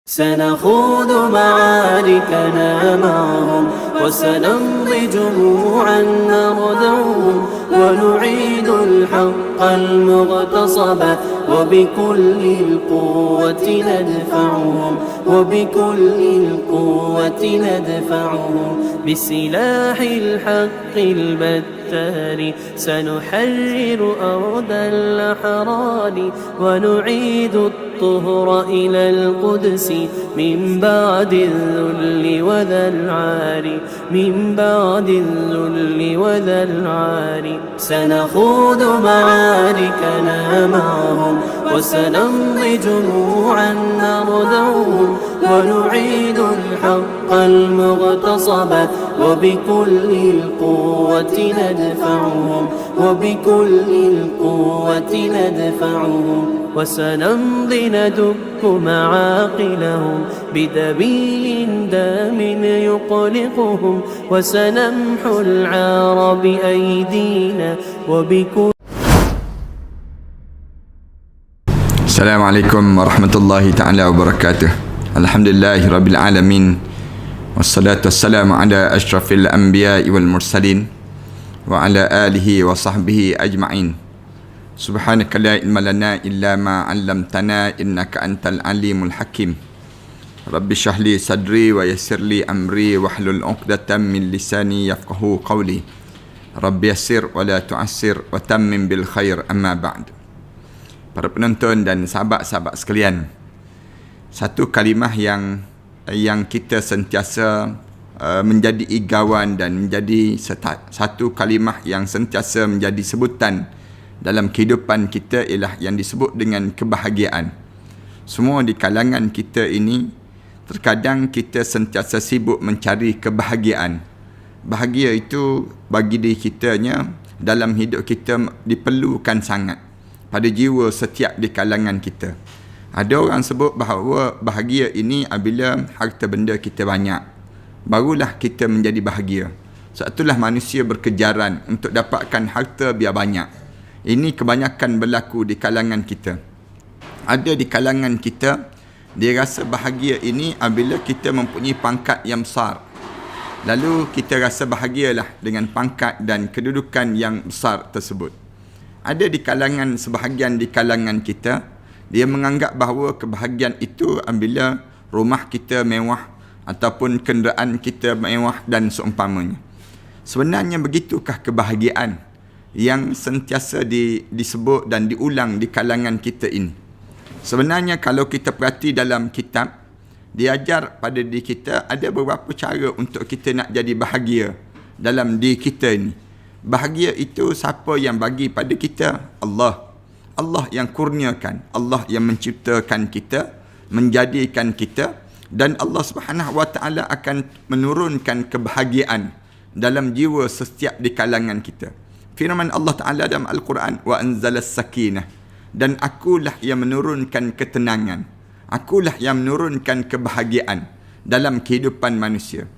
سنخوض معاركنا معهم وسنمضي جموعا نردعهم ونعيد الحق المغتصب وبكل القوة ندفعهم بسلاح الحق البتار سنحرر أرض الأحرار ونعيد الطهر إلى القدس من بعد الذل وذا العار سنخوض معاركنا معهم وسنمضي جموعا نردعهم ونعيد الحق المغتصب وبكل القوة ندفعهم وسنمضي ندك معاقلهم بدبيل دام يقلقهم وسنمحو العار بأيدينا Assalamualaikum warahmatullahi ta'ala wabarakatuh. Alhamdulillahi rabbil alamin. Wassalatu wassalamu ala ashrafil anbiya'i wal mursalin wa ala alihi wa sahbihi ajma'in. Subhanaka la ilma lana illa ma 'allamtana innaka antal alimul hakim. Rabbi shrah li sadri wa yassir li amri wahlul 'uqdatam min lisani yafqahu qawli. Rabbi yassir wa la tu'assir wa tammim bil khair, amma ba'd. Para penonton dan sahabat-sahabat sekalian, satu kalimah yang kita sentiasa menjadi igawan dan menjadi satu kalimah yang sentiasa menjadi sebutan dalam kehidupan kita ialah yang disebut dengan kebahagiaan. Semua di kalangan kita ini terkadang kita sentiasa sibuk mencari kebahagiaan. Bahagia itu bagi diri kitanya dalam hidup kita diperlukan sangat pada jiwa setiap di kalangan kita. Ada orang sebut bahawa bahagia ini apabila harta benda kita banyak, barulah kita menjadi bahagia. Sebab itulah manusia berkejaran untuk dapatkan harta biar banyak. Ini kebanyakan berlaku di kalangan kita. Ada di kalangan kita, dia rasa bahagia ini apabila kita mempunyai pangkat yang besar. Lalu kita rasa bahagialah dengan pangkat dan kedudukan yang besar tersebut. Ada di kalangan sebahagian di kalangan kita, dia menganggap bahawa kebahagiaan itu apabila rumah kita mewah ataupun kenderaan kita mewah dan seumpamanya. Sebenarnya begitukah kebahagiaan yang sentiasa disebut dan diulang di kalangan kita ini? Sebenarnya kalau kita perhati dalam kitab, diajar pada diri kita ada beberapa cara untuk kita nak jadi bahagia dalam diri kita ini. Bahagia itu siapa yang bagi pada kita? Allah. Allah yang kurniakan, Allah yang menciptakan kita, menjadikan kita, dan Allah Subhanahu wa taala akan menurunkan kebahagiaan dalam jiwa setiap di kalangan kita. Firman Allah Taala dalam Al-Quran, wa anzalas sakinah, dan akulah yang menurunkan ketenangan, akulah yang menurunkan kebahagiaan dalam kehidupan manusia.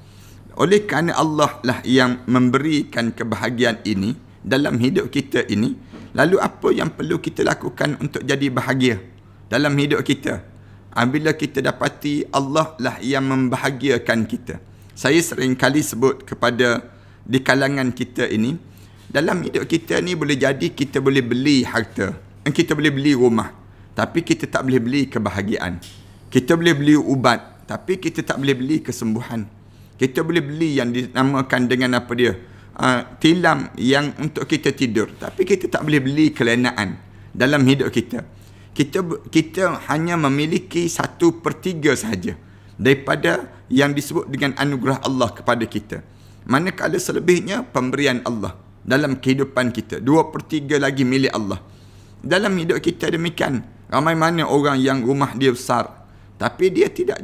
Oleh kerana Allah lah yang memberikan kebahagiaan ini dalam hidup kita ini, lalu apa yang perlu kita lakukan untuk jadi bahagia dalam hidup kita? Apabila kita dapati Allah lah yang membahagiakan kita. Saya sering kali sebut kepada di kalangan kita ini, dalam hidup kita ni boleh jadi kita boleh beli harta, kita boleh beli rumah, tapi kita tak boleh beli kebahagiaan. Kita boleh beli ubat, tapi kita tak boleh beli kesembuhan. Kita boleh beli yang dinamakan dengan apa dia? Tilam yang untuk kita tidur. Tapi kita tak boleh beli kelenaan dalam hidup kita. Kita hanya memiliki 1/3 sahaja daripada yang disebut dengan anugerah Allah kepada kita. Manakala selebihnya pemberian Allah dalam kehidupan kita. 2/3 lagi milik Allah. Dalam hidup kita demikian. Ramai mana orang yang rumah dia besar, tapi dia tidak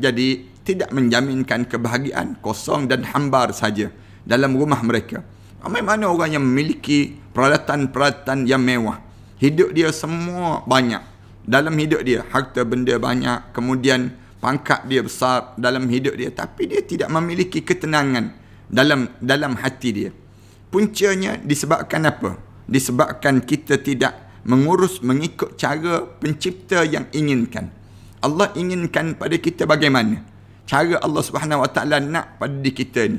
menjaminkan kebahagiaan, kosong dan hambar saja dalam rumah mereka. Ramai mana orang yang memiliki peralatan-peralatan yang mewah, hidup dia semua banyak dalam hidup dia, harta benda banyak, kemudian pangkat dia besar dalam hidup dia, tapi dia tidak memiliki ketenangan dalam hati dia. Puncanya disebabkan apa? Disebabkan kita tidak mengikut cara pencipta yang inginkan. Allah inginkan pada kita bagaimana? Cara Allah Subhanahu Wa Taala nak pada diri kita ni.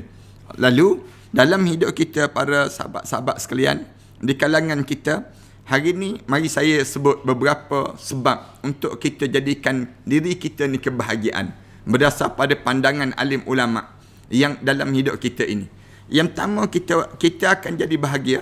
Lalu dalam hidup kita para sahabat-sahabat sekalian, di kalangan kita, hari ni mari saya sebut beberapa sebab untuk kita jadikan diri kita ni kebahagiaan berdasar pada pandangan alim ulama yang dalam hidup kita ini. Yang pertama, kita akan jadi bahagia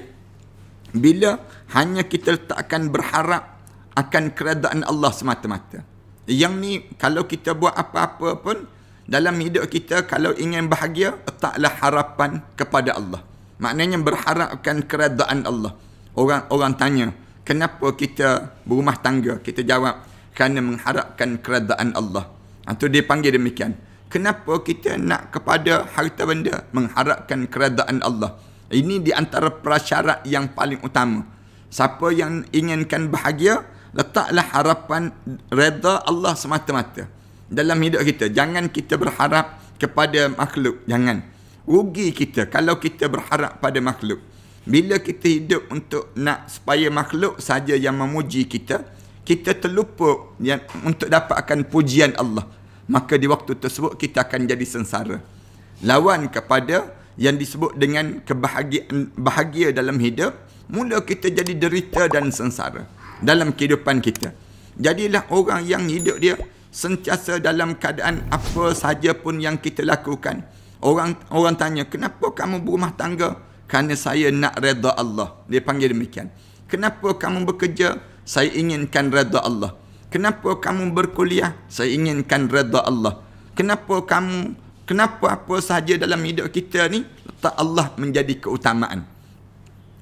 bila hanya kita letakkan berharap akan keredaan Allah semata-mata. Yang ni kalau kita buat apa-apa pun dalam hidup kita, kalau ingin bahagia, letaklah harapan kepada Allah. Maknanya berharapkan keredaan Allah. Orang tanya, kenapa kita berumah tangga? Kita jawab, kerana mengharapkan keredaan Allah. Itu dia panggil demikian. Kenapa kita nak kepada harta benda? Mengharapkan keredaan Allah. Ini di antara prasyarat yang paling utama. Siapa yang inginkan bahagia, letaklah harapan redha Allah semata-mata dalam hidup kita. Jangan kita berharap kepada makhluk. Jangan. Rugi kita kalau kita berharap pada makhluk. Bila kita hidup untuk nak supaya makhluk saja yang memuji kita, kita terlupa untuk dapatkan pujian Allah. Maka di waktu tersebut kita akan jadi sengsara. Lawan kepada yang disebut dengan kebahagiaan, bahagia dalam hidup, mula kita jadi derita dan sengsara dalam kehidupan kita. Jadilah orang yang hidup dia sentiasa dalam keadaan apa sahaja pun yang kita lakukan. Orang tanya, kenapa kamu berumah tangga? Kerana saya nak redha Allah. Dia panggil demikian. Kenapa kamu bekerja? Saya inginkan redha Allah. Kenapa kamu berkuliah? Saya inginkan redha Allah. Kenapa apa sahaja dalam hidup kita ni, letak Allah menjadi keutamaan.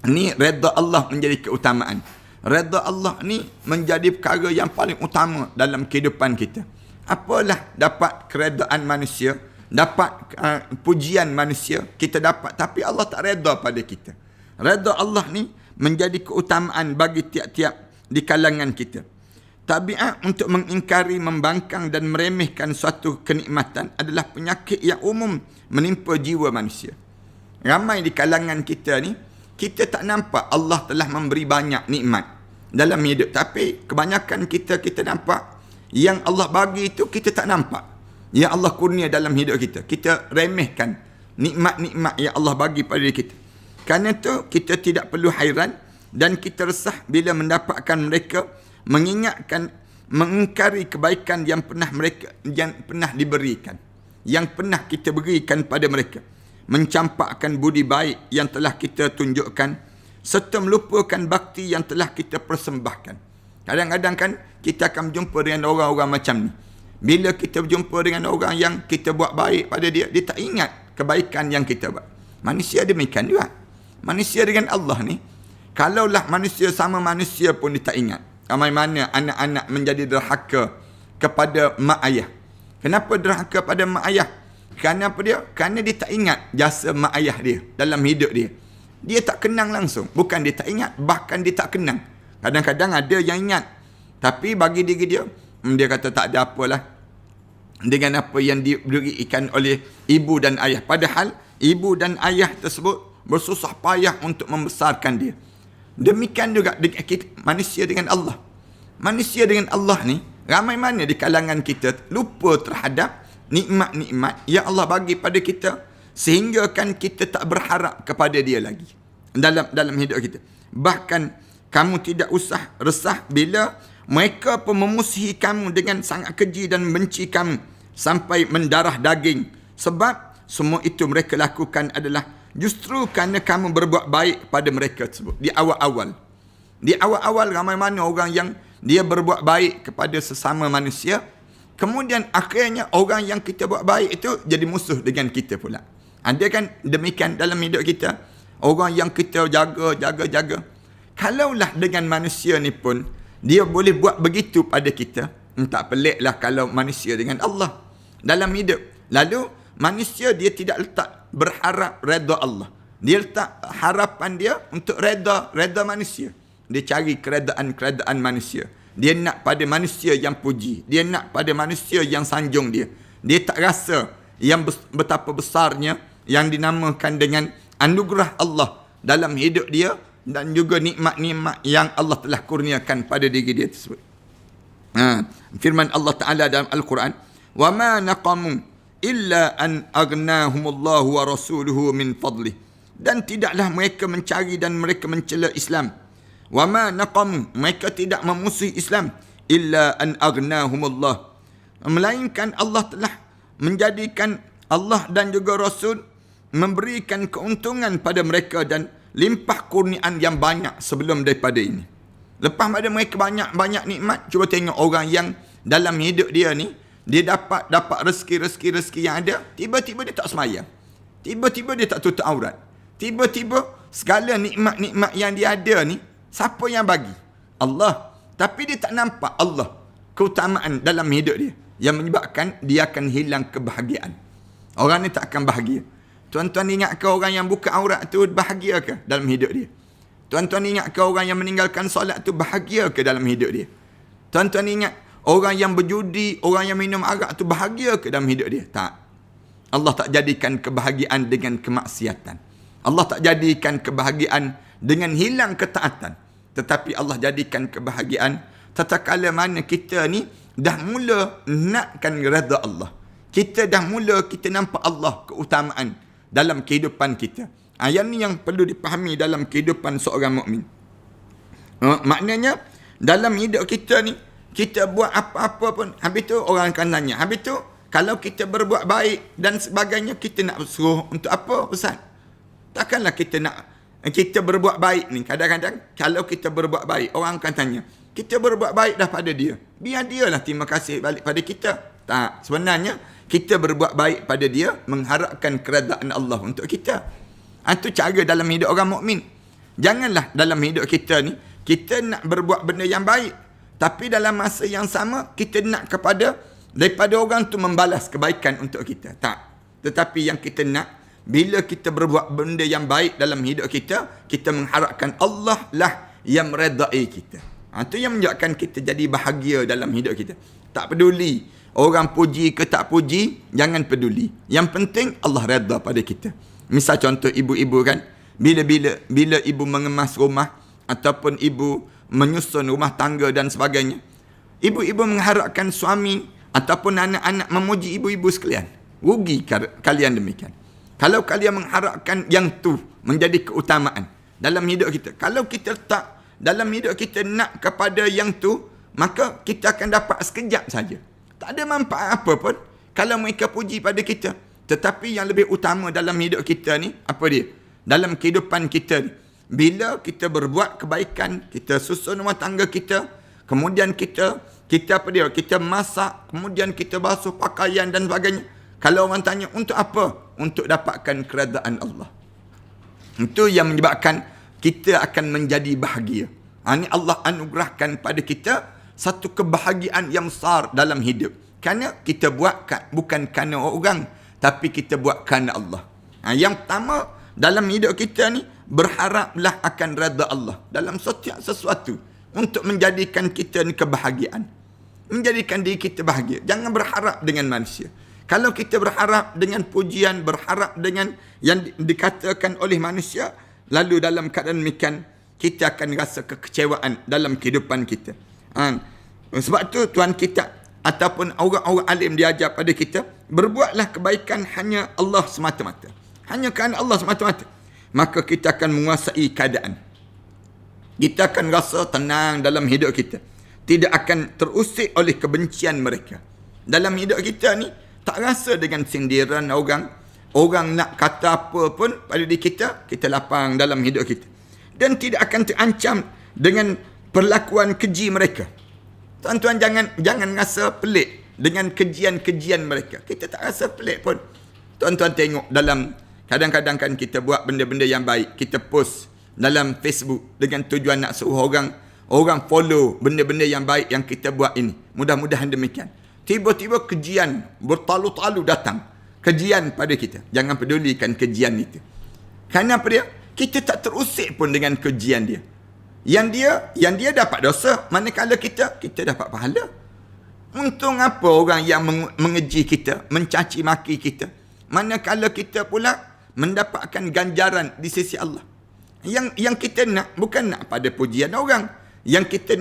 Ni redha Allah menjadi keutamaan. Redha Allah ni menjadi perkara yang paling utama dalam kehidupan kita. Apalah dapat keredaan manusia, dapat pujian manusia, kita dapat, tapi Allah tak redha pada kita. Redha Allah ni menjadi keutamaan bagi tiap-tiap di kalangan kita. Tabiat untuk mengingkari, membangkang dan meremehkan suatu kenikmatan adalah penyakit yang umum menimpa jiwa manusia. Ramai di kalangan kita ni, kita tak nampak Allah telah memberi banyak nikmat dalam hidup. Tapi kebanyakan kita nampak yang Allah bagi itu kita tak nampak. Yang Allah kurnia dalam hidup kita. Kita remehkan nikmat-nikmat yang Allah bagi pada diri kita. Kerana itu kita tidak perlu hairan dan kita resah bila mendapatkan mereka mengingkari kebaikan yang pernah diberikan, yang pernah kita berikan pada mereka, mencampakkan budi baik yang telah kita tunjukkan, serta melupakan bakti yang telah kita persembahkan. Kadang-kadang kan kita akan berjumpa dengan orang-orang macam ni. Bila kita berjumpa dengan orang yang kita buat baik pada dia, dia tak ingat kebaikan yang kita buat. Manusia demikian juga. Manusia dengan Allah ni, kalaulah manusia sama manusia pun dia tak ingat. Ramai mana anak-anak menjadi derhaka kepada mak ayah. Kenapa derhaka pada mak ayah? Kerana apa dia? Kerana dia tak ingat jasa mak ayah dia dalam hidup dia. Dia tak kenang langsung. Bukan dia tak ingat, bahkan dia tak kenang. Kadang-kadang ada yang ingat. Tapi bagi diri dia, dia kata tak ada apalah dengan apa yang diberikan oleh ibu dan ayah. Padahal ibu dan ayah tersebut bersusah payah untuk membesarkan dia. Demikian juga manusia dengan Allah. Manusia dengan Allah ni, ramai mana di kalangan kita lupa terhadap nikmat-nikmat yang Allah bagi pada kita, sehingga kan kita tak berharap kepada dia lagi dalam hidup kita. Bahkan kamu tidak usah resah bila mereka pun memusuhi kamu dengan sangat keji dan benci kamu sampai mendarah daging. Sebab semua itu mereka lakukan adalah justru kerana kamu berbuat baik pada mereka tersebut. Di awal-awal ramai mana orang yang dia berbuat baik kepada sesama manusia, kemudian akhirnya orang yang kita buat baik itu jadi musuh dengan kita pula. Ada kan demikian dalam hidup kita. Orang yang kita jaga. Kalaulah dengan manusia ni pun dia boleh buat begitu pada kita, tak peliklah kalau manusia dengan Allah dalam hidup. Lalu manusia dia tidak letak berharap redha Allah. Dia letak harapan dia untuk redha manusia. Dia cari keredaan manusia. Dia nak pada manusia yang puji. Dia nak pada manusia yang sanjung dia. Dia tak rasa yang betapa besarnya yang dinamakan dengan anugerah Allah dalam hidup dia dan juga nikmat-nikmat yang Allah telah kurniakan pada diri dia tersebut. Firman Allah Ta'ala dalam Al-Quran, wa ma naqamu illa an aghnahumullahu wa rasuluhu min fadlih. Dan tidaklah mereka mencari dan mereka mencela Islam. Wa ma naqamu, mereka tidak memusuhi Islam, illa an aghnahumullah, melainkan Allah telah menjadikan, Allah dan juga Rasul memberikan keuntungan pada mereka dan limpah kurniaan yang banyak sebelum daripada ini. Lepas pada mereka banyak nikmat, cuba tengok orang yang dalam hidup dia ni, dia dapat rezeki yang ada, tiba-tiba dia tak semayang. Tiba-tiba dia tak tutup aurat. Tiba-tiba segala nikmat-nikmat yang dia ada ni, siapa yang bagi? Allah. Tapi dia tak nampak Allah, keutamaan dalam hidup dia, yang menyebabkan dia akan hilang kebahagiaan. Orang ni tak akan bahagia. Tuan-tuan ingat ke orang yang buka aurat tu bahagia ke dalam hidup dia? Tuan-tuan ingat ke orang yang meninggalkan solat tu bahagia ke dalam hidup dia? Tuan-tuan ingat orang yang berjudi, orang yang minum arak tu bahagia ke dalam hidup dia? Tak. Allah tak jadikan kebahagiaan dengan kemaksiatan. Allah tak jadikan kebahagiaan dengan hilang ketaatan. Tetapi Allah jadikan kebahagiaan tatkala mana kita ni dah mula nakkan redha Allah. Kita dah mula, kita nampak Allah, keutamaan dalam kehidupan kita. Yang ni yang perlu dipahami dalam kehidupan seorang mukmin. Maknanya dalam hidup kita ni, kita buat apa-apa pun, habis tu orang akan tanya, habis tu kalau kita berbuat baik dan sebagainya, kita nak suruh untuk apa, Ustaz? Takkanlah kita nak, kita berbuat baik ni, kadang-kadang kalau kita berbuat baik, orang akan tanya, kita berbuat baik dah pada dia, biar dia lah terima kasih balik pada kita. Tak, sebenarnya kita berbuat baik pada dia mengharapkan keredaan Allah untuk kita. Itu cara dalam hidup orang mukmin. Janganlah dalam hidup kita ni, kita nak berbuat benda yang baik, tapi dalam masa yang sama, kita nak daripada orang tu membalas kebaikan untuk kita. Tak. Tetapi yang kita nak, bila kita berbuat benda yang baik dalam hidup kita, kita mengharapkan Allah lah yang meredai kita. Itu yang menyebabkan kita jadi bahagia dalam hidup kita. Tak peduli orang puji ke tak puji, jangan peduli. Yang penting Allah redha pada kita. Misal contoh ibu-ibu kan, bila ibu mengemas rumah ataupun ibu menyusun rumah tangga dan sebagainya, ibu-ibu mengharapkan suami ataupun anak-anak memuji ibu-ibu sekalian. Rugi kalian demikian. Kalau kalian mengharapkan yang tu menjadi keutamaan dalam hidup kita, kalau kita tak dalam hidup kita nak kepada yang tu, maka kita akan dapat sekejap saja. Tak ada manfaat apa pun kalau mereka puji pada kita. Tetapi yang lebih utama dalam hidup kita ni, apa dia? Dalam kehidupan kita ni, bila kita berbuat kebaikan, kita susun rumah tangga kita, kemudian kita apa dia? Kita masak, kemudian kita basuh pakaian dan sebagainya. Kalau orang tanya, untuk apa? Untuk dapatkan keredaan Allah. Itu yang menyebabkan kita akan menjadi bahagia. Ini Allah anugerahkan pada kita satu kebahagiaan yang besar dalam hidup. Kerana kita buat bukan kerana orang, tapi kita buat kerana Allah. Yang pertama dalam hidup kita ni, berharaplah akan redha Allah dalam setiap sesuatu untuk menjadikan kita ni kebahagiaan. Menjadikan diri kita bahagia. Jangan berharap dengan manusia. Kalau kita berharap dengan pujian, berharap dengan yang dikatakan oleh manusia, lalu dalam keadaan demikian, kita akan rasa kekecewaan dalam kehidupan kita. Sebab tu Tuhan kita ataupun orang-orang alim diajar pada kita, berbuatlah kebaikan hanya Allah semata-mata. Hanya kerana Allah semata-mata. Maka kita akan menguasai keadaan. Kita akan rasa tenang dalam hidup kita. Tidak akan terusik oleh kebencian mereka. Dalam hidup kita ni, tak rasa dengan sindiran orang. Orang nak kata apa pun pada diri kita, kita lapang dalam hidup kita. Dan tidak akan terancam dengan perlakuan keji mereka. Tuan-tuan jangan rasa pelik dengan kejian-kejian mereka. Kita tak rasa pelik pun. Tuan-tuan tengok dalam, kadang-kadang kan kita buat benda-benda yang baik, kita post dalam Facebook dengan tujuan nak suruh orang follow benda-benda yang baik yang kita buat ini. Mudah-mudahan demikian. Tiba-tiba kejian bertalu-talu datang. Kejian pada kita. Jangan pedulikan kejian itu. Kerana apa dia? Kita tak terusik pun dengan kejian dia. Yang dia dapat dosa, manakala kita dapat pahala. Untung apa orang yang mengeji kita, mencaci maki kita, manakala kita pula mendapatkan ganjaran di sisi Allah. Yang kita nak bukan nak pada pujian orang. Yang kita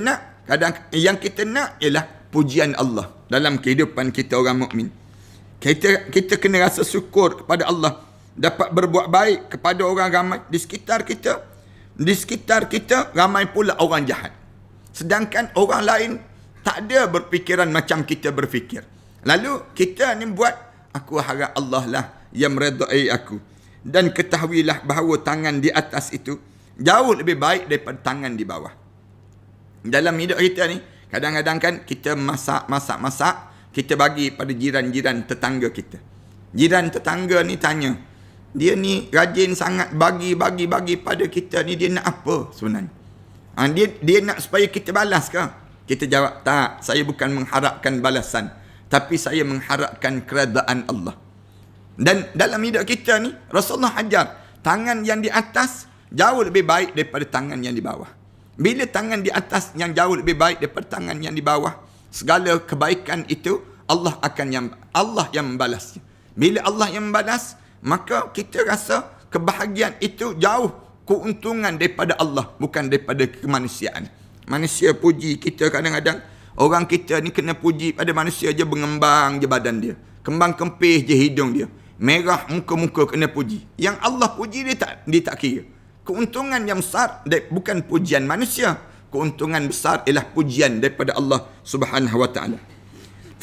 nak ialah pujian Allah dalam kehidupan kita orang mukmin. Kita kena rasa syukur kepada Allah dapat berbuat baik kepada orang ramai di sekitar kita. Di sekitar kita ramai pula orang jahat. Sedangkan orang lain tak ada berfikiran macam kita berfikir. Lalu kita ni buat, aku harap Allah lah yang meredai aku. Dan ketahuilah bahawa tangan di atas itu jauh lebih baik daripada tangan di bawah. Dalam hidup kita ni, kadang-kadang kan kita masak, kita bagi pada jiran-jiran tetangga kita. Jiran tetangga ni tanya, dia ni rajin sangat bagi pada kita ni, dia nak apa sebenarnya? Dia nak supaya kita balas ke? Kita jawab, tak, saya bukan mengharapkan balasan, tapi saya mengharapkan keredaan Allah. Dan dalam hidup kita ni, Rasulullah ajar, tangan yang di atas jauh lebih baik daripada tangan yang di bawah. Bila tangan di atas yang jauh lebih baik daripada tangan yang di bawah, segala kebaikan itu Allah yang membalasnya. Bila Allah yang membalas, maka kita rasa kebahagiaan itu jauh keuntungan daripada Allah, bukan daripada kemanusiaan. Manusia puji kita kadang-kadang, orang kita ni kena puji pada manusia je, mengembang je badan dia, kembang kempis je hidung dia, merah muka-muka kena puji. Yang Allah puji dia tak kira. Keuntungan yang besar bukan pujian manusia. Keuntungan besar ialah pujian daripada Allah Subhanahu wa taala.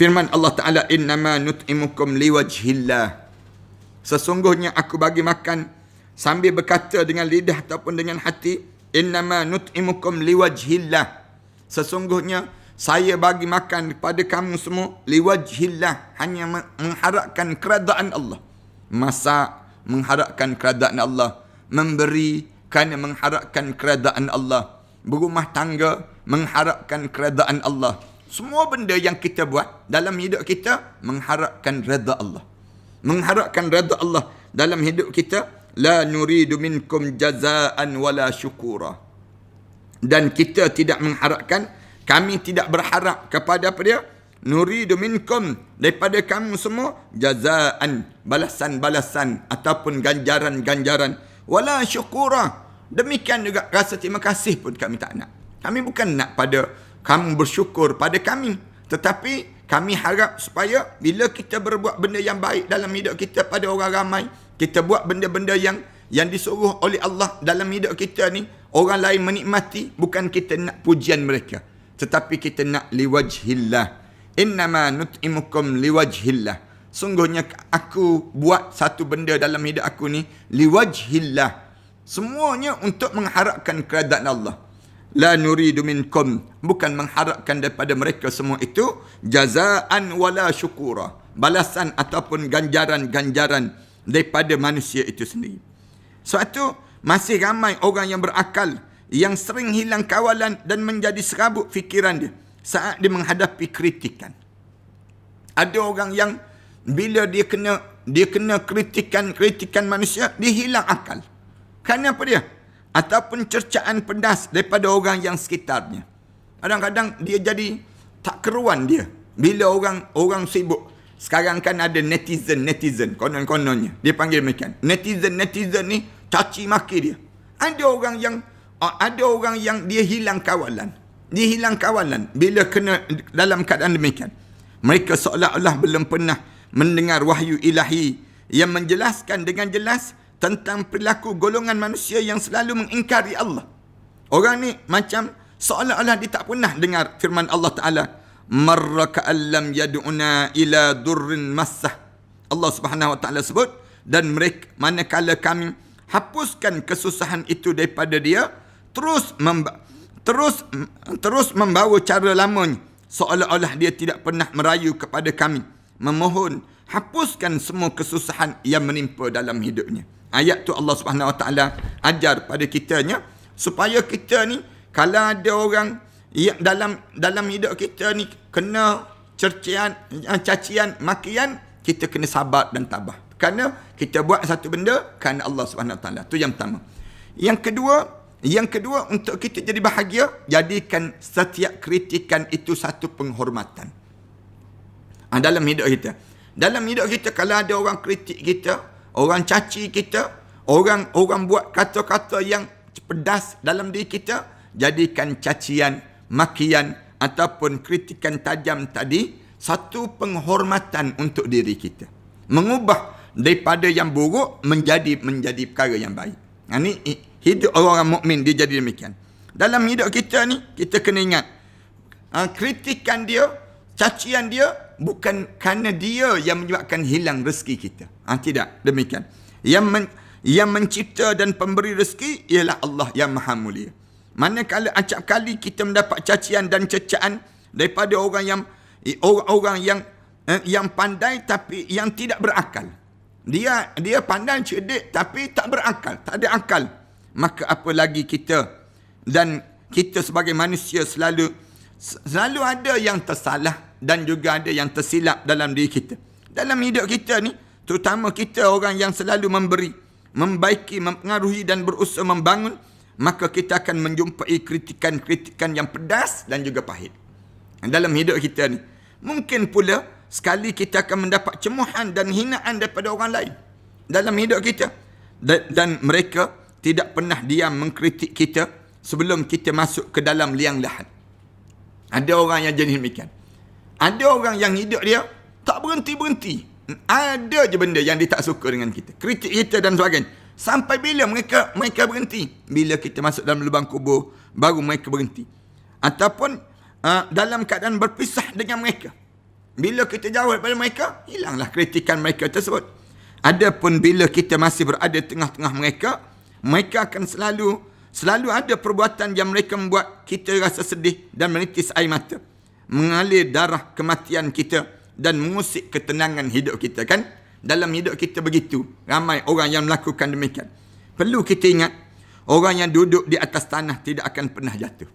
Firman Allah Taala, innama nut'imukum liwajhillah. Sesungguhnya aku bagi makan sambil berkata dengan lidah ataupun dengan hati, innama nut'imukum liwajhillah. Sesungguhnya saya bagi makan kepada kamu semua liwajhillah, hanya mengharapkan keredaan Allah. Masak mengharapkan keredaan Allah, memberi kerana mengharapkan keredaan Allah, berumah tangga mengharapkan keredaan Allah. Semua benda yang kita buat dalam hidup kita mengharapkan redha Allah. Mengharapkan redha Allah dalam hidup kita. La nuridu minkum jazaan wala syukura. Dan kita tidak mengharapkan, kami tidak berharap kepada apa dia? Nuridu minkum, daripada kamu semua, jazaan, balasan-balasan ataupun ganjaran-ganjaran, wala syukura. Demikian juga rasa terima kasih pun kami tak nak. Kami bukan nak pada kamu bersyukur pada kami, tetapi kami harap supaya bila kita berbuat benda yang baik dalam hidup kita pada orang ramai, kita buat benda-benda yang disuruh oleh Allah dalam hidup kita ni, orang lain menikmati, bukan kita nak pujian mereka, tetapi kita nak liwajhillah. Innama nut'imukum liwajhillah. Sungguhnya aku buat satu benda dalam hidup aku ni liwajhillah. Semuanya untuk mengharapkan keredaan Allah. La nuridu minkum, bukan mengharapkan daripada mereka semua itu jazaan wala syukura, balasan ataupun ganjaran-ganjaran daripada manusia itu sendiri. Sebab itu masih ramai orang yang berakal yang sering hilang kawalan dan menjadi serabut fikiran dia saat dia menghadapi kritikan. Ada orang yang bila dia kena kritikan manusia, dia hilang akal. Kerana apa dia? Ataupun cercaan pedas daripada orang yang sekitarnya. Kadang-kadang dia jadi tak keruan dia. Bila orang sibuk. Sekarang kan ada netizen, konon-kononnya. Dia panggil demikian. Netizen ni caci maki dia. Ada orang yang dia hilang kawalan. Dia hilang kawalan bila kena dalam keadaan demikian. Mereka seolah-olah belum pernah mendengar wahyu ilahi yang menjelaskan dengan jelas tentang perilaku golongan manusia yang selalu mengingkari Allah. Orang ni macam seolah-olah dia tak pernah dengar firman Allah Ta'ala, marra ka'allam yad'una ila durrin massah. Allah Subhanahu Wa Ta'ala sebut, dan mereka manakala kami hapuskan kesusahan itu daripada dia, terus membawa cara lamanya, seolah-olah dia tidak pernah merayu kepada kami, memohon hapuskan semua kesusahan yang menimpa dalam hidupnya. Ayat tu Allah Subhanahu Wa Taala ajar pada kitanya supaya kita ni kalau ada orang yang dalam hidup kita ni kena cacian, makian, kita kena sabar dan tabah. Kerana kita buat satu benda kerana Allah Subhanahu Wa Taala. Tu yang pertama. Yang kedua untuk kita jadi bahagia, jadikan setiap kritikan itu satu penghormatan. Dalam hidup kita. Dalam hidup kita kalau ada orang kritik kita, orang caci kita, orang buat kata-kata yang pedas dalam diri kita, jadikan cacian, makian ataupun kritikan tajam tadi satu penghormatan untuk diri kita. Mengubah daripada yang buruk menjadi perkara yang baik. Ini hidup orang mukmin dia jadi demikian. Dalam hidup kita ni, kita kena ingat, kritikan dia, cacian dia, bukan kerana dia yang menyebabkan hilang rezeki kita. Tidak, demikian. Yang mencipta dan pemberi rezeki ialah Allah yang Maha Mulia. Manakala acap kali kita mendapat cacian dan cecaan daripada orang yang pandai tapi yang tidak berakal. Dia pandai, cerdik tapi tak berakal, tak ada akal. Maka apa lagi kita, dan kita sebagai manusia selalu ada yang tersalah dan juga ada yang tersilap dalam diri kita. Dalam hidup kita ni, terutama kita orang yang selalu memberi, membaiki, mempengaruhi dan berusaha membangun, maka kita akan menjumpai kritikan-kritikan yang pedas dan juga pahit. Dalam hidup kita ni, mungkin pula sekali kita akan mendapat cemuhan dan hinaan daripada orang lain dalam hidup kita. Dan mereka tidak pernah diam mengkritik kita sebelum kita masuk ke dalam liang lahat. Ada orang yang jadi demikian. Ada orang yang hidup dia tak berhenti-berhenti. Ada je benda yang dia tak suka dengan kita. Kritik kita dan sebagainya. Sampai bila mereka berhenti? Bila kita masuk dalam lubang kubur, baru mereka berhenti. Ataupun dalam keadaan berpisah dengan mereka. Bila kita jauh daripada mereka, hilanglah kritikan mereka tersebut. Adapun bila kita masih berada tengah-tengah mereka, mereka akan selalu ada perbuatan yang mereka membuat kita rasa sedih dan menitis air mata, mengalir darah kematian kita dan mengusik ketenangan hidup kita, kan? Dalam hidup kita begitu, ramai orang yang melakukan demikian. Perlu kita ingat, orang yang duduk di atas tanah tidak akan pernah jatuh.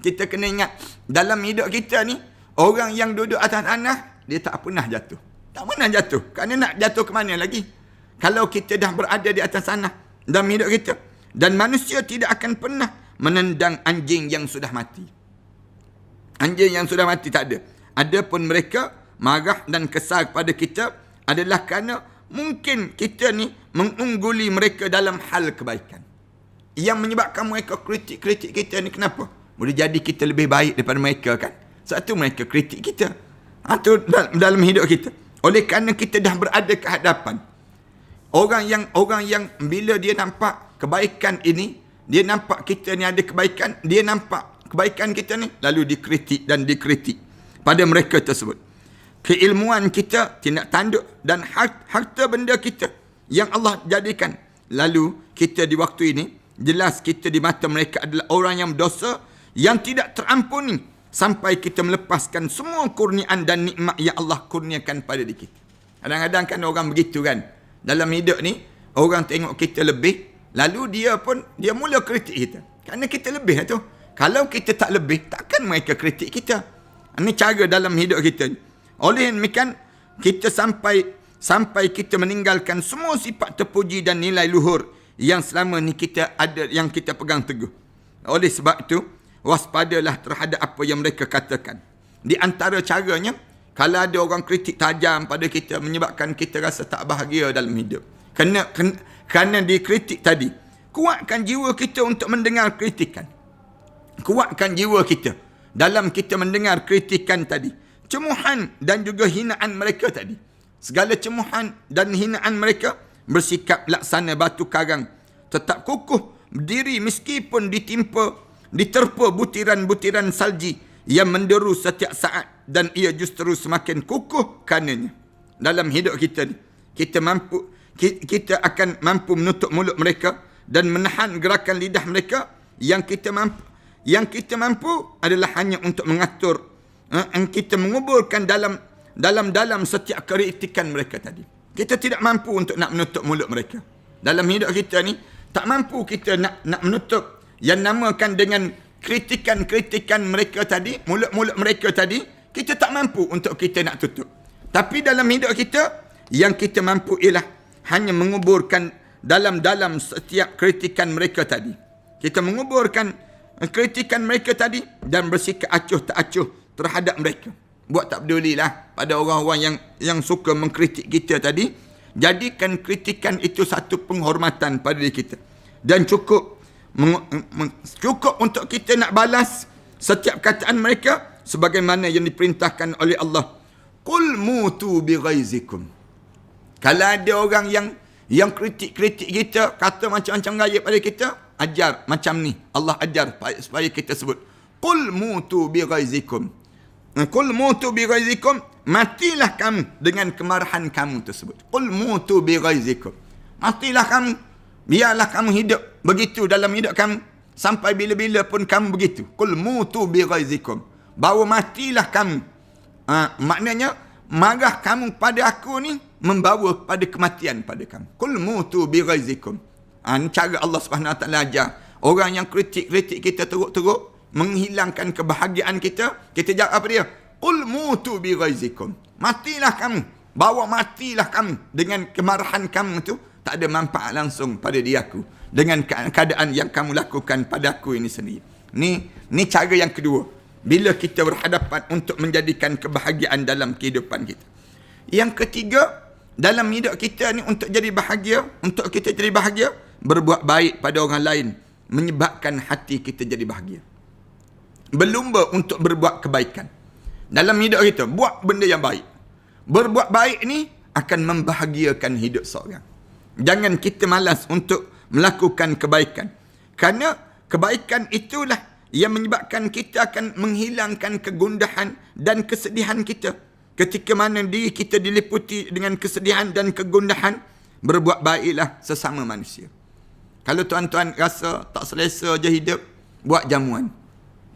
Kita kena ingat, dalam hidup kita ni, orang yang duduk atas tanah, dia tak pernah jatuh. Tak pernah jatuh. Kerana nak jatuh ke mana lagi? Kalau kita dah berada di atas tanah dalam hidup kita. Dan manusia tidak akan pernah menendang anjing yang sudah mati. Anjing yang sudah mati tak ada. Adapun mereka marah dan kesal kepada kita adalah kerana mungkin kita ni mengungguli mereka dalam hal kebaikan. Yang menyebabkan mereka kritik kita ni kenapa? Boleh jadi kita lebih baik daripada mereka, kan? Satu, mereka kritik kita. Itu dalam hidup kita. Oleh kerana kita dah berada ke hadapan orang yang bila dia nampak kebaikan ini, dia nampak kita ni ada kebaikan, dia nampak kebaikan kita ni, lalu dikritik dan dikritik pada mereka tersebut. Keilmuan kita, tindak tanduk dan harta benda kita yang Allah jadikan, lalu kita di waktu ini, jelas kita di mata mereka adalah orang yang berdosa, yang tidak terampuni, sampai kita melepaskan semua kurniaan dan nikmat yang Allah kurniakan pada diri kita. Kadang-kadang kan orang begitu, kan? Dalam hidup ni, orang tengok kita lebih, lalu dia mula kritik kita. Kerana kita lebih tu. Kalau kita tak lebih, takkan mereka kritik kita. Ini cara dalam hidup kita. Oleh demikian, kita sampai kita meninggalkan semua sifat terpuji dan nilai luhur yang selama ni kita ada, yang kita pegang teguh. Oleh sebab itu, waspadalah terhadap apa yang mereka katakan. Di antara caranya, kalau ada orang kritik tajam pada kita, menyebabkan kita rasa tak bahagia dalam hidup. Kerana dikritik tadi, kuatkan jiwa kita untuk mendengar kritikan. Kuatkan jiwa kita dalam kita mendengar kritikan tadi. Cemuhan dan juga hinaan mereka tadi. Segala cemuhan dan hinaan mereka, bersikap laksana batu karang, tetap kukuh berdiri meskipun diterpa butiran-butiran salji yang menderu setiap saat, dan ia justru semakin kukuh karenanya. Dalam hidup kita ni, kita akan mampu menutup mulut mereka dan menahan gerakan lidah mereka. Yang kita mampu adalah hanya untuk mengatur, kita menguburkan dalam setiap kritikan mereka tadi. Kita tidak mampu untuk nak menutup mulut mereka. Dalam hidup kita ni, tak mampu kita nak menutup yang namakan dengan kritikan-kritikan mereka tadi, mulut-mulut mereka tadi, kita tak mampu untuk kita nak tutup. Tapi dalam hidup kita, yang kita mampu ialah hanya menguburkan dalam setiap kritikan mereka tadi. Kita menguburkan kritikan mereka tadi dan bersikap acuh tak acuh terhadap mereka. Buat tak pedulilah pada orang-orang yang suka mengkritik kita tadi. Jadikan kritikan itu satu penghormatan pada diri kita. Dan cukup untuk kita nak balas setiap kataan mereka sebagaimana yang diperintahkan oleh Allah. Qul mutu bighaizikum. Kalau ada orang yang kritik-kritik kita, kata macam-macam gaya pada kita, ajar macam ni. Allah ajar supaya kita sebut. Qul mutu bighaizikum. Qul mutu bighaizikum, matilah kamu dengan kemarahan kamu tersebut. Qul mutu bighaizikum. Matilah kamu. Biarlah kamu hidup begitu dalam hidup kamu. Sampai bila-bila pun kamu begitu. Qul mutu bighaizikum. Bahawa matilah kamu. Maknanya, marah kamu pada aku ni membawa pada kematian pada kamu. Qul mutu bighaizikum. Ini cara Allah SWT ajar. Orang yang kritik-kritik kita teruk-teruk, menghilangkan kebahagiaan kita, kita jawab apa dia? Qul mutu bighaizikum. Matilah kamu. Bawa matilah kamu. Dengan kemarahan kamu tu, tak ada manfaat langsung pada diriku. Dengan keadaan yang kamu lakukan pada aku ini sendiri. Ni cara yang kedua. Bila kita berhadapan untuk menjadikan kebahagiaan dalam kehidupan kita. Yang ketiga, dalam hidup kita ni untuk jadi bahagia, untuk kita jadi bahagia, berbuat baik pada orang lain menyebabkan hati kita jadi bahagia. Berlumba untuk berbuat kebaikan. Dalam hidup kita, buat benda yang baik. Berbuat baik ni akan membahagiakan hidup seorang. Jangan kita malas untuk melakukan kebaikan. Kerana kebaikan itulah yang menyebabkan kita akan menghilangkan kegundahan dan kesedihan kita. Ketika mana diri kita diliputi dengan kesedihan dan kegundahan, berbuat baiklah sesama manusia. Kalau tuan-tuan rasa tak selesa je hidup, buat jamuan.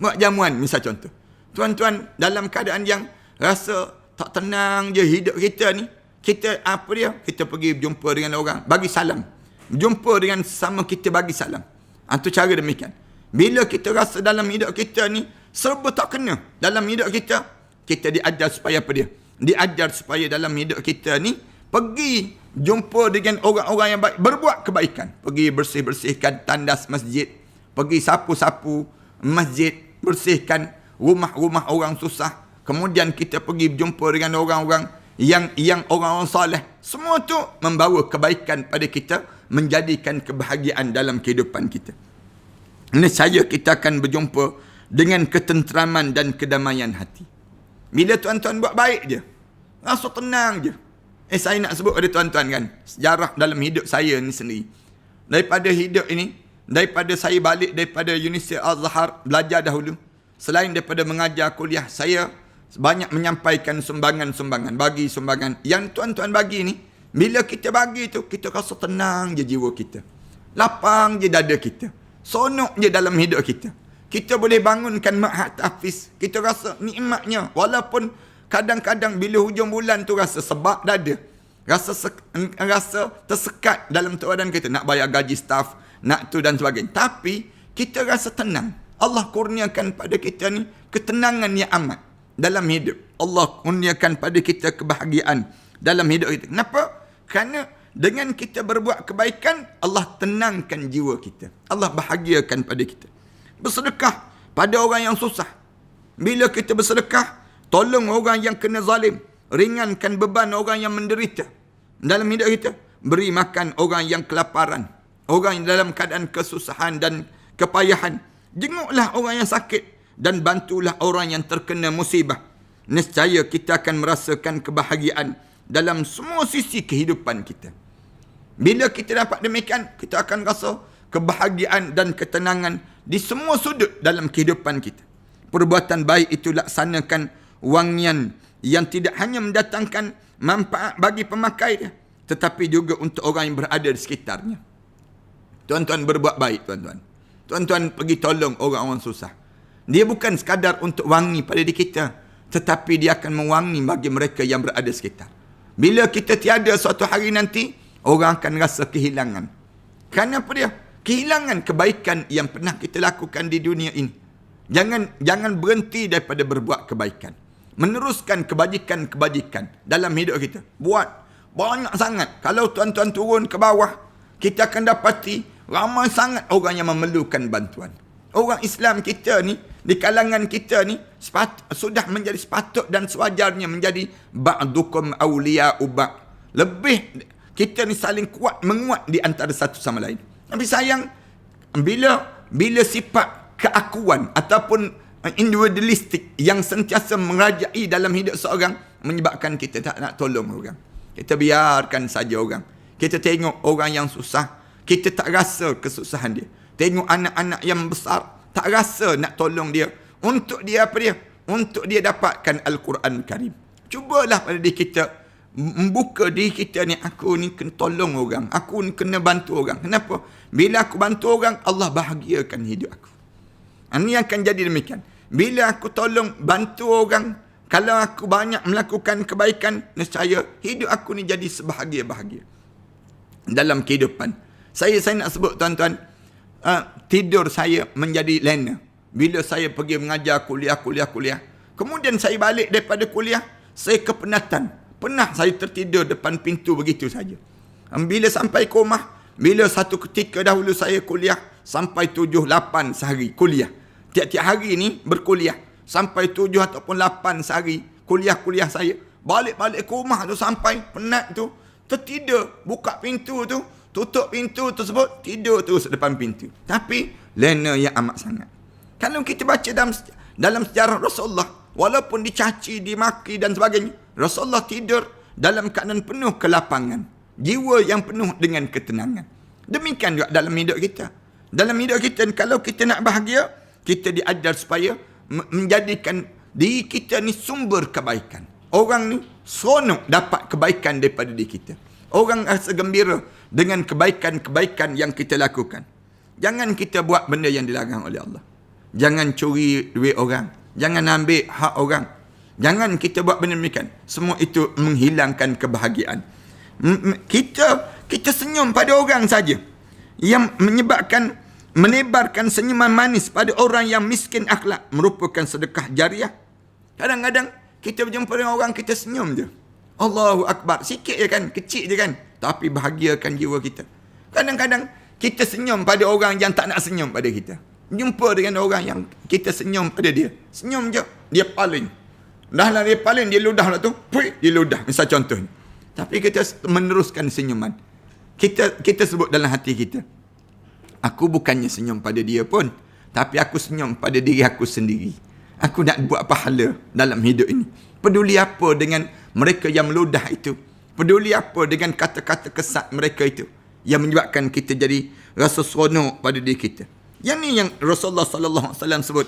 Buat jamuan, misal contoh. Tuan-tuan dalam keadaan yang rasa tak tenang je hidup kita ni, kita apa dia? Kita pergi jumpa dengan orang, bagi salam. Jumpa dengan sesama kita, bagi salam. Itu cara demikian. Bila kita rasa dalam hidup kita ni serba tak kena dalam hidup kita, kita diajar supaya apa dia? Diajar supaya dalam hidup kita ni pergi jumpa dengan orang-orang yang baik, berbuat kebaikan. Pergi bersih-bersihkan tandas masjid, pergi sapu-sapu masjid, bersihkan rumah-rumah orang susah. Kemudian kita pergi jumpa dengan orang-orang yang orang-orang soleh. Semua tu membawa kebaikan pada kita, menjadikan kebahagiaan dalam kehidupan kita. Nescaya kita akan berjumpa dengan ketenteraman dan kedamaian hati. Bila tuan-tuan buat baik je, rasa tenang je. Saya nak sebut pada tuan-tuan kan, sejarah dalam hidup saya ni sendiri. Daripada hidup ini, daripada saya balik daripada Universiti Al-Azhar, belajar dahulu. Selain daripada mengajar kuliah, saya banyak menyampaikan sumbangan-sumbangan, bagi sumbangan. Yang tuan-tuan bagi ni, bila kita bagi tu, kita rasa tenang je jiwa kita. Lapang je dada kita. Sonok je dalam hidup kita. Kita boleh bangunkan ma'had tahfiz. Kita rasa nikmatnya. Walaupun kadang-kadang bila hujung bulan tu rasa sebab dada. Rasa tersekat dalam badan kita. Nak bayar gaji staf, nak tu dan sebagainya. Tapi kita rasa tenang. Allah kurniakan pada kita ni ketenangan yang amat dalam hidup. Allah kurniakan pada kita kebahagiaan dalam hidup kita. Kenapa? Kerana dengan kita berbuat kebaikan, Allah tenangkan jiwa kita. Allah bahagiakan pada kita. Bersedekah pada orang yang susah. Bila kita bersedekah, tolong orang yang kena zalim. Ringankan beban orang yang menderita dalam hidup kita. Beri makan orang yang kelaparan. Orang yang dalam keadaan kesusahan dan kepayahan. Jenguklah orang yang sakit. Dan bantulah orang yang terkena musibah. Nescaya kita akan merasakan kebahagiaan dalam semua sisi kehidupan kita. Bila kita dapat demikian, kita akan rasa kebahagiaan dan ketenangan di semua sudut dalam kehidupan kita. Perbuatan baik itu laksanakan wangian yang tidak hanya mendatangkan manfaat bagi pemakai dia, tetapi juga untuk orang yang berada di sekitarnya. Tuan-tuan berbuat baik, tuan-tuan. Tuan-tuan pergi tolong orang-orang susah. Dia bukan sekadar untuk wangi pada diri kita, tetapi dia akan mewangi bagi mereka yang berada di sekitar. Bila kita tiada suatu hari nanti, orang akan rasa kehilangan. Kerana apa dia? Kehilangan kebaikan yang pernah kita lakukan di dunia ini. Jangan berhenti daripada berbuat kebaikan. Meneruskan kebajikan-kebajikan dalam hidup kita. Buat banyak sangat. Kalau tuan-tuan turun ke bawah, kita akan dapati ramai sangat orang yang memerlukan bantuan. Orang Islam kita ni, di kalangan kita ni, sudah menjadi sepatut dan sewajarnya menjadi ba'dukum awliya'u ba'. Lebih kita ni saling menguat di antara satu sama lain. Tapi sayang, bila sifat keakuan ataupun individualistik yang sentiasa merajai dalam hidup seorang menyebabkan kita tak nak tolong orang. Kita biarkan saja orang. Kita tengok orang yang susah, kita tak rasa kesusahan dia. Tengok anak-anak yang besar, tak rasa nak tolong dia. Untuk dia apa dia? Untuk dia dapatkan Al-Quran Karim. Cubalah pada diri kita, membuka diri kita ni, aku ni kena tolong orang, aku ni kena bantu orang. Kenapa? Bila aku bantu orang, Allah bahagiakan hidup aku. Ini akan jadi demikian. Bila aku tolong, bantu orang, kalau aku banyak melakukan kebaikan, nescaya hidup aku ni jadi sebahagia-bahagia dalam kehidupan. Saya nak sebut tuan-tuan, tidur saya menjadi lena. Bila saya pergi mengajar kuliah. Kemudian saya balik daripada kuliah, saya kepenatan. Pernah saya tertidur depan pintu begitu saja. Bila sampai ke rumah, bila satu ketika dahulu saya kuliah, sampai 7-8 sehari kuliah. Tiap-tiap hari ni berkuliah. Sampai 7 ataupun 8 sehari kuliah saya. Balik-balik ke rumah tu sampai penat tu, tertidur. Buka pintu tu, tutup pintu tersebut, tidur terus depan pintu. Tapi lena yang amat sangat. Kalau kita baca dalam sejarah Rasulullah, walaupun dicaci, dimaki dan sebagainya, Rasulullah tidur dalam keadaan penuh kelapangan. Jiwa yang penuh dengan ketenangan. Demikian juga dalam hidup kita. Dalam hidup kita, kalau kita nak bahagia, kita diajar supaya menjadikan diri kita ni sumber kebaikan. Orang ni seronok dapat kebaikan daripada diri kita. Orang rasa gembira dengan kebaikan-kebaikan yang kita lakukan. Jangan kita buat benda yang dilarang oleh Allah. Jangan curi duit orang. Jangan ambil hak orang. Jangan kita buat benda demikian. Semua itu menghilangkan kebahagiaan. Kita senyum pada orang saja, yang menebarkan senyuman manis pada orang yang miskin akhlak, merupakan sedekah jariah. Kadang-kadang kita berjumpa dengan orang, kita senyum je. Allahu Akbar. Sikit je kan, kecil je kan, tapi bahagiakan jiwa kita. Kadang-kadang kita senyum pada orang yang tak nak senyum pada kita. Jumpa dengan orang yang kita senyum pada dia, senyum je, dia paling. Dah lah dia paling, dia ludah lah tu, dia ludah. Misal contohnya. Tapi kita meneruskan senyuman. Kita sebut dalam hati kita, aku bukannya senyum pada dia pun, tapi aku senyum pada diri aku sendiri. Aku nak buat pahala dalam hidup ini. Peduli apa dengan mereka yang meludah itu? Peduli apa dengan kata-kata kesat mereka itu, yang menyebabkan kita jadi rasa seronok pada diri kita. Yang ni yang Rasulullah sallallahu alaihi wasallam sebut,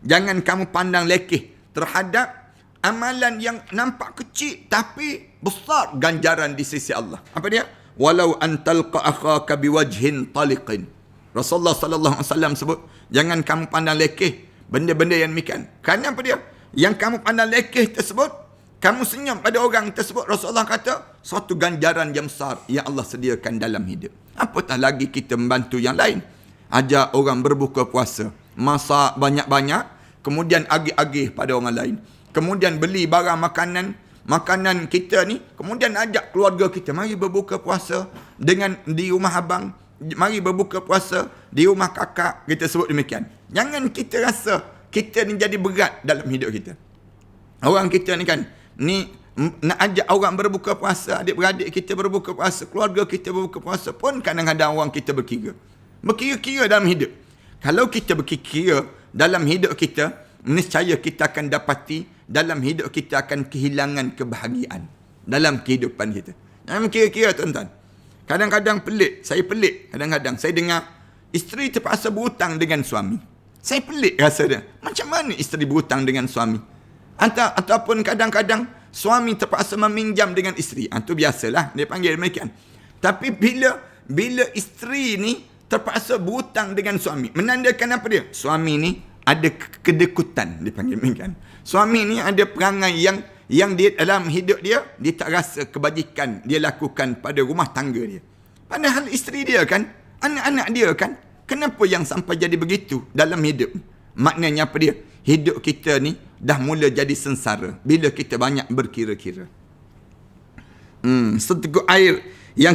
jangan kamu pandang lekeh terhadap amalan yang nampak kecil tapi besar ganjaran di sisi Allah. Apa dia? Walau antalqa akhaka biwajhin taliqin. Rasulullah sallallahu alaihi wasallam sebut, jangan kamu pandang lekeh benda-benda yang demikian. Kerana apa dia? Yang kamu pandang lekeh tersebut, kamu senyum pada orang tersebut, Rasulullah kata, suatu ganjaran yang besar yang Allah sediakan dalam hidup. Apatah lagi kita membantu yang lain. Ajak orang berbuka puasa, masak banyak-banyak, kemudian agih-agih pada orang lain. Kemudian beli barang makanan kita ni, kemudian ajak keluarga kita, mari berbuka puasa di rumah abang, mari berbuka puasa di rumah kakak, kita sebut demikian. Jangan kita rasa kita ni jadi berat dalam hidup kita. Orang kita ni kan, ni nak ajak orang berbuka puasa, adik-beradik kita berbuka puasa, keluarga kita berbuka puasa pun kadang-kadang orang kita berkira-kira dalam hidup. Kalau kita berkira dalam hidup kita, nescaya kita akan dapati dalam hidup kita akan kehilangan kebahagiaan dalam kehidupan kita. Jangan kira-kira tuan-tuan. Kadang-kadang saya pelik. Kadang-kadang saya dengar isteri terpaksa berhutang dengan suami. Saya pelik rasa dia. Macam mana isteri berhutang dengan suami? Ataupun kadang-kadang suami terpaksa meminjam dengan isteri. Itu biasalah, dia panggil demikian. Tapi bila isteri ni terpaksa berhutang dengan suami, menandakan apa dia? Suami ni ada kedekutan, dipanggil demikian. Suami ni ada perangai yang dia dalam hidup dia tak rasa kebajikan dia lakukan pada rumah tangga dia. Padahal isteri dia kan, anak-anak dia kan, kenapa yang sampai jadi begitu dalam hidup? Maknanya apa dia? Hidup kita ni dah mula jadi sengsara bila kita banyak berkira-kira. Seteguk air yang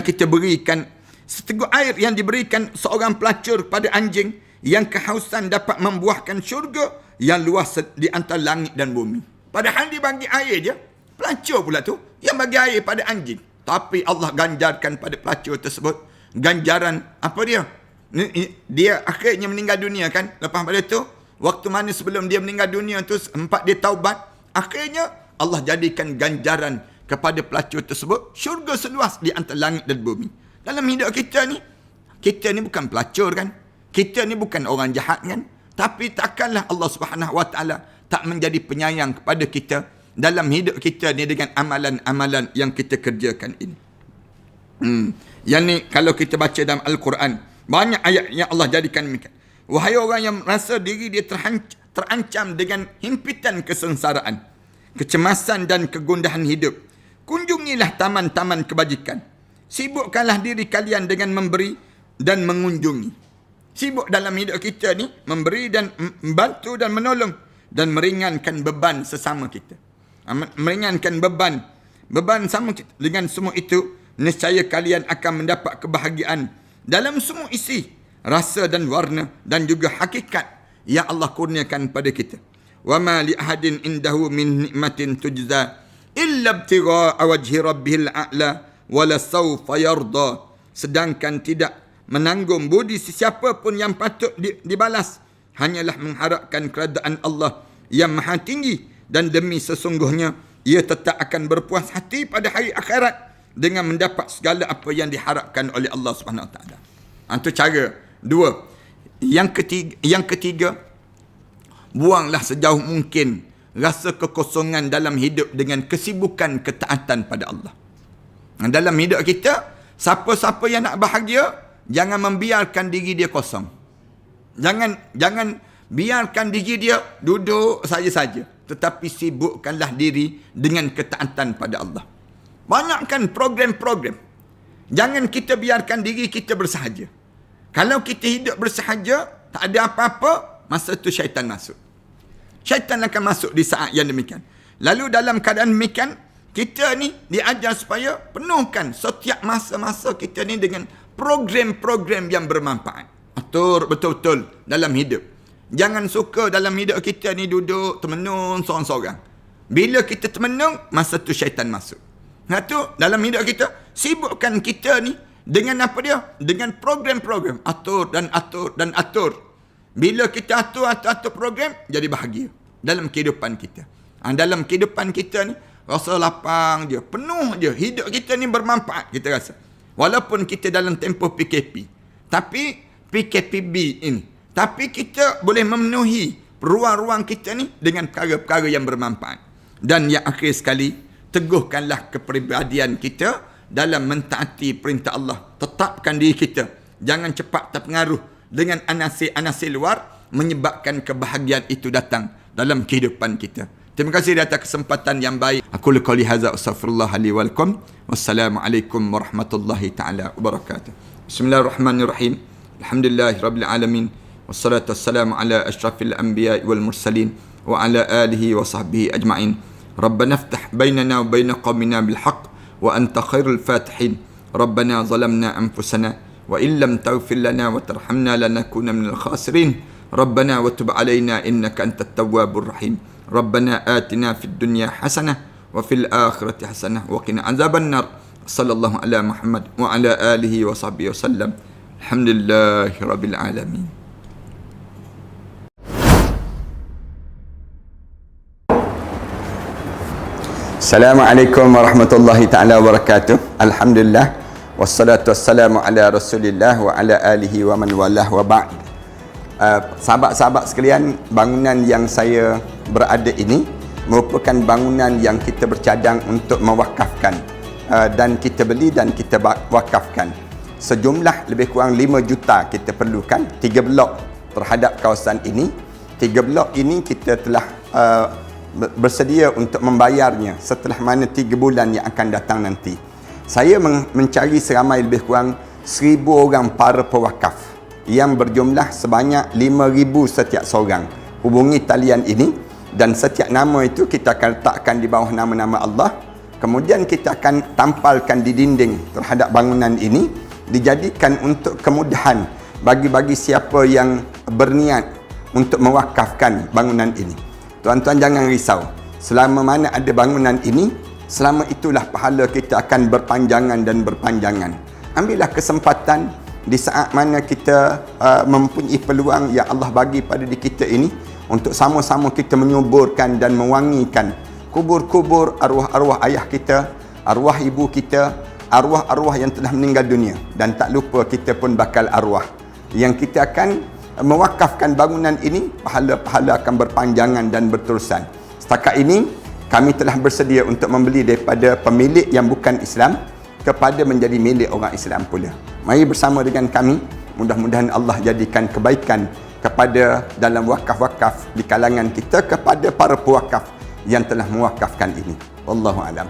diberikan seorang pelacur pada anjing, yang kehausan dapat membuahkan syurga yang luas di antara langit dan bumi. Padahal dia bagi air je, pelacur pula tu yang bagi air pada anjing. Tapi Allah ganjarkan pada pelacur tersebut ganjaran apa dia? Dia akhirnya meninggal dunia kan. Lepas pada tu Waktu mana sebelum dia meninggal dunia tu, sempat dia taubat. Akhirnya Allah jadikan ganjaran kepada pelacur tersebut syurga seluas di antara langit dan bumi. Dalam hidup kita ni bukan pelacur kan? Kita ni bukan orang jahat kan? Tapi takkanlah Allah Subhanahu Wa Taala tak menjadi penyayang kepada kita dalam hidup kita ni dengan amalan-amalan yang kita kerjakan ini. Yang ni kalau kita baca dalam Al-Quran, banyak ayat yang Allah jadikan demikian. Wahai orang yang merasa diri dia terancam dengan himpitan kesengsaraan, kecemasan dan kegundahan hidup, kunjungilah taman-taman kebajikan. Sibukkanlah diri kalian dengan memberi dan mengunjungi. Sibuk dalam hidup kita ni, memberi dan membantu dan menolong dan meringankan beban sesama kita. Meringankan beban sama kita. Dengan semua itu, nescaya kalian akan mendapat kebahagiaan dalam semua isi, rasa dan warna dan juga hakikat yang Allah kurniakan pada kita. Wa ma li ahadin indahu min nikmatin tujza illa ibtigha'a wajhi rabbihil a'la wa la sawfa yarda. Sedangkan tidak menanggung budi sesiapa pun yang patut dibalas, hanyalah mengharapkan keredaan Allah yang maha tinggi, dan demi sesungguhnya ia tetap akan berpuas hati pada hari akhirat dengan mendapat segala apa yang diharapkan oleh Allah Subhanahu Wa Taala. Itu cara. Dua. Yang ketiga, buanglah sejauh mungkin rasa kekosongan dalam hidup dengan kesibukan ketaatan pada Allah. Dalam hidup kita, siapa-siapa yang nak bahagia, jangan membiarkan diri dia kosong. Jangan biarkan diri dia duduk saja-saja, tetapi sibukkanlah diri dengan ketaatan pada Allah. Banyakkan program-program. Jangan kita biarkan diri kita bersahaja. Kalau kita hidup bersahaja, tak ada apa-apa, masa tu syaitan masuk. Syaitan akan masuk di saat yang demikian. Lalu dalam keadaan demikian, kita ni diajar supaya penuhkan setiap masa-masa kita ni dengan program-program yang bermanfaat. Atur betul-betul dalam hidup. Jangan suka dalam hidup kita ni duduk termenung seorang-seorang. Bila kita termenung, masa tu syaitan masuk. Tu dalam hidup kita, sibukkan kita ni dengan apa dia? Dengan program-program. Atur dan atur dan atur. Bila kita atur program, jadi bahagia dalam kehidupan kita. Dalam kehidupan kita ni, rasa lapang je, penuh je. Hidup kita ni bermanfaat, kita rasa. Walaupun kita dalam tempoh PKP. Tapi PKPB ini. Tapi kita boleh memenuhi ruang-ruang kita ni dengan perkara-perkara yang bermanfaat. Dan yang akhir sekali, teguhkanlah kepribadian kita dalam mentaati perintah Allah. Tetapkan diri kita. Jangan cepat terpengaruh dengan anasir-anasir luar menyebabkan kebahagiaan itu datang dalam kehidupan kita. Terima kasih di atas kesempatan yang baik. Aku qouli hadza astaghfirullah li wa lakum. Wassalamualaikum warahmatullahi taala wabarakatuh. Bismillahirrahmanirrahim. Alhamdulillahirabbil alamin. Wassalatu wassalamu ala asyrafil anbiya'i wal mursalin wa ala alihi wa sahbihi ajma'in. Rabbana iftah bainana wa bain qaumina bil haqq wa anta khairul fatihin. Rabbana zalamna anfusana wa in lam taghfir lana wa tarhamna lanakuna minal khasirin. Rabbana wa tub alaina innaka antat tawwabur rahim. Rabbana atina fid dunya hasanah wa fil akhirati hasanah wa qina azaban nar. Sallallahu ala Muhammad wa ala alihi wa sahbihi wasallam. Alhamdulillahirabbil alamin. Assalamualaikum warahmatullahi taala wabarakatuh. Alhamdulillah wassalatu wassalamu ala Rasulillah wa ala alihi wa man walah wa ba'd. Sahabat-sahabat sekalian, bangunan yang saya berada ini merupakan bangunan yang kita bercadang untuk mewakafkan, dan kita beli dan kita wakafkan. Sejumlah lebih kurang 5 juta kita perlukan 3 blok terhadap kawasan ini. 3 blok ini kita telah bersedia untuk membayarnya setelah mana 3 bulan yang akan datang nanti. Saya mencari seramai lebih kurang 1,000 orang para pewakaf yang berjumlah sebanyak 5,000 setiap seorang. Hubungi talian ini dan setiap nama itu kita akan letakkan di bawah nama-nama Allah. Kemudian kita akan tampalkan di dinding terhadap bangunan ini, dijadikan untuk kemudahan bagi siapa yang berniat untuk mewakafkan bangunan ini. Tuan-tuan jangan risau. Selama mana ada bangunan ini, selama itulah pahala kita akan berpanjangan dan berpanjangan. Ambillah kesempatan di saat mana kita mempunyai peluang yang Allah bagi pada diri kita ini, untuk sama-sama kita menyuburkan dan mewangikan kubur-kubur arwah-arwah ayah kita, arwah ibu kita, arwah-arwah yang telah meninggal dunia. Dan tak lupa kita pun bakal arwah yang kita akan mewakafkan bangunan ini, pahala-pahala akan berpanjangan dan berterusan. Setakat ini kami telah bersedia untuk membeli daripada pemilik yang bukan Islam kepada menjadi milik orang Islam pula. Mari bersama dengan kami, mudah-mudahan Allah jadikan kebaikan kepada dalam wakaf-wakaf di kalangan kita, kepada para pewakaf yang telah mewakafkan ini. Wallahu a'lam.